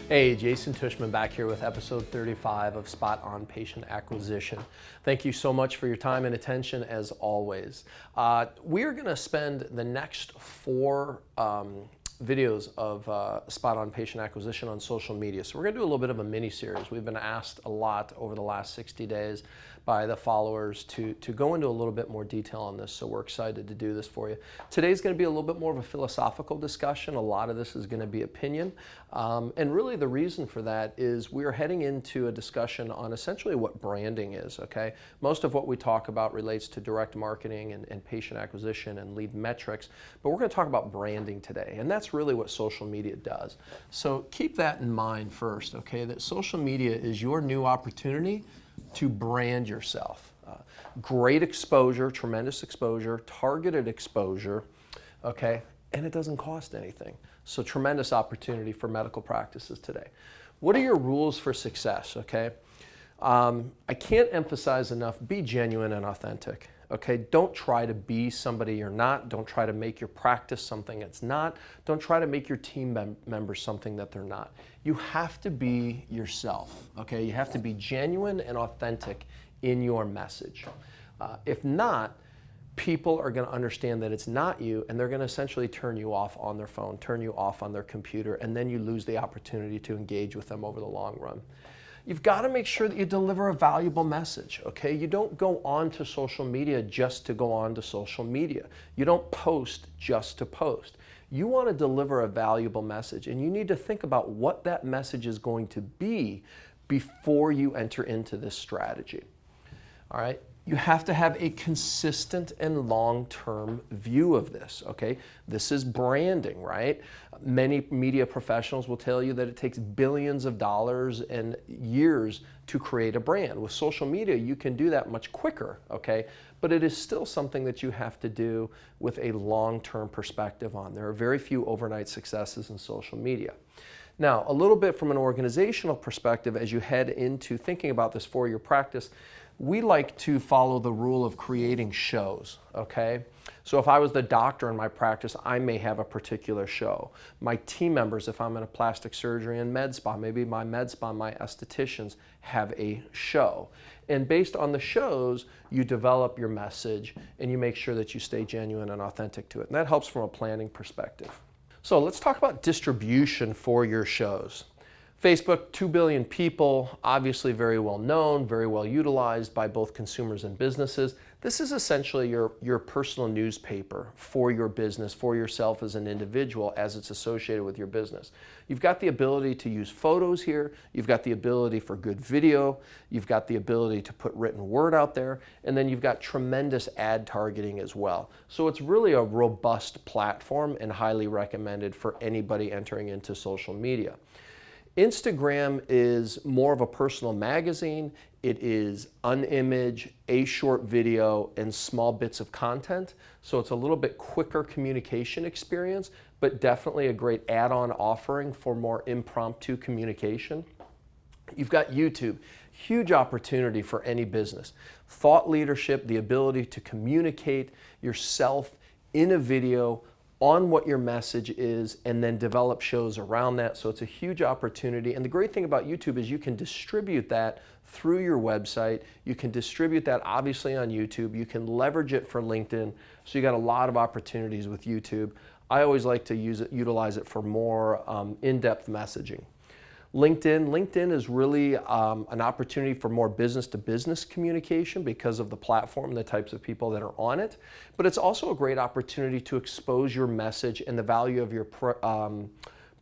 Hey, Jason Tushman back here with episode 35 of Spot On Patient Acquisition. Thank you so much for your time and attention as always. We are going to spend the next four videos of Spot On Patient Acquisition on social media. So we're going to do a little bit of a mini-series. We've been asked a lot over the last 60 days by the followers to go into a little bit more detail on this, so we're excited to do this for you. Today's going to be a little bit more of a philosophical discussion. A lot of this is going to be opinion, and really the reason for that is we're heading into a discussion on essentially what branding is, okay? Most of what we talk about relates to direct marketing and patient acquisition and lead metrics, but we're going to talk about branding today, and that's really what social media does. So keep that in mind first, okay, that social media is your new opportunity to brand yourself. Great exposure, tremendous exposure, targeted exposure, okay, and it doesn't cost anything. So tremendous opportunity for medical practices today. What are your rules for success, okay? I can't emphasize enough, be genuine and authentic. Okay, don't try to be somebody you're not. Don't try to make your practice something it's not. Don't try to make your team members something that they're not. You have to be yourself, okay? You have to be genuine and authentic in your message. If not, people are going to understand that it's not you, and they're going to essentially turn you off on their phone, turn you off on their computer, and then you lose the opportunity to engage with them over the long run. You've got to make sure that you deliver a valuable message, okay? You don't go on to social media just to go on to social media. You don't post just to post. You want to deliver a valuable message, and you need to think about what that message is going to be before you enter into this strategy, all right? You have to have a consistent and long-term view of this, okay? This is branding, right? Many media professionals will tell you that it takes billions of dollars and years to create a brand. With social media, you can do that much quicker, okay? But it is still something that you have to do with a long-term perspective on. There are very few overnight successes in social media. Now, a little bit from an organizational perspective, as you head into thinking about this for your practice, we like to follow the rule of creating shows, okay? So if I was the doctor in my practice, I may have a particular show. My team members, if I'm in a plastic surgery and med spa, maybe my med spa, my estheticians have a show. And based on the shows, you develop your message and you make sure that you stay genuine and authentic to it. And that helps from a planning perspective. So let's talk about distribution for your shows. Facebook, 2 billion people, obviously very well known, very well utilized by both consumers and businesses. This is essentially your personal newspaper for your business, for yourself as an individual as it's associated with your business. You've got the ability to use photos here, you've got the ability for good video, you've got the ability to put written word out there, and then you've got tremendous ad targeting as well. So it's really a robust platform and highly recommended for anybody entering into social media. Instagram is more of a personal magazine. It is an image, a short video, and small bits of content. So it's a little bit quicker communication experience, but definitely a great add-on offering for more impromptu communication. You've got YouTube, huge opportunity for any business. Thought leadership, the ability to communicate yourself in a video on what your message is and then develop shows around that. So it's a huge opportunity. And the great thing about YouTube is you can distribute that through your website. You can distribute that obviously on YouTube. You can leverage it for LinkedIn. So you got a lot of opportunities with YouTube. I always like to utilize it for more in-depth messaging. LinkedIn is really an opportunity for more business-to-business communication because of the platform and the types of people that are on it. But it's also a great opportunity to expose your message and the value of your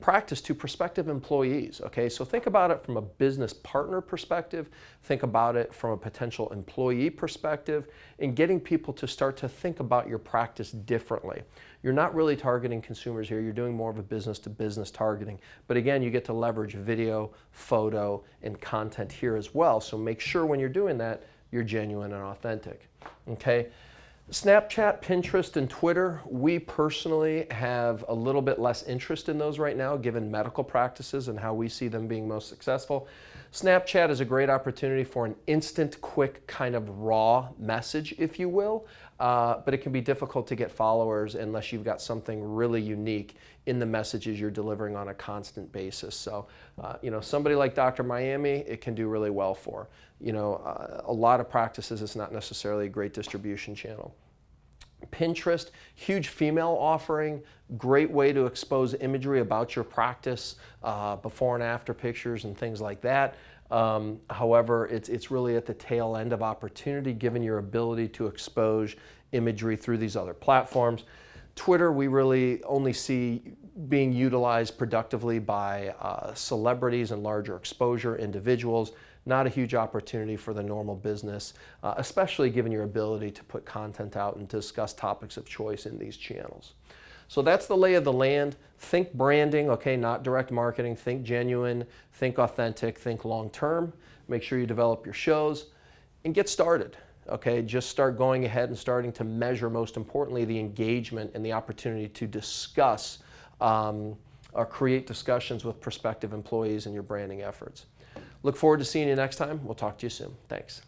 practice to prospective employees, okay? So think about it from a business partner perspective, think about it from a potential employee perspective, and getting people to start to think about your practice differently. You're not really targeting consumers here, you're doing more of a business-to-business targeting. But again, you get to leverage video, photo, and content here as well, so make sure when you're doing that, you're genuine and authentic, okay? Snapchat, Pinterest, and Twitter, we personally have a little bit less interest in those right now, given medical practices and how we see them being most successful. Snapchat is a great opportunity for an instant, quick, kind of raw message, if you will. but it can be difficult to get followers unless you've got something really unique in the messages you're delivering on a constant basis. So, somebody like Dr. Miami, it can do really well for. A lot of practices, it's not necessarily a great distribution channel. Pinterest, huge female offering, great way to expose imagery about your practice, before and after pictures and things like that. However, it's really at the tail end of opportunity given your ability to expose imagery through these other platforms. Twitter, we really only see being utilized productively by celebrities and larger exposure individuals. Not a huge opportunity for the normal business, especially given your ability to put content out and discuss topics of choice in these channels. So that's the lay of the land. Think branding, okay, not direct marketing. Think genuine, think authentic, think long-term. Make sure you develop your shows and get started, okay? Just start going ahead and starting to measure, most importantly, the engagement and the opportunity to discuss or create discussions with prospective employees in your branding efforts. Look forward to seeing you next time. We'll talk to you soon. Thanks.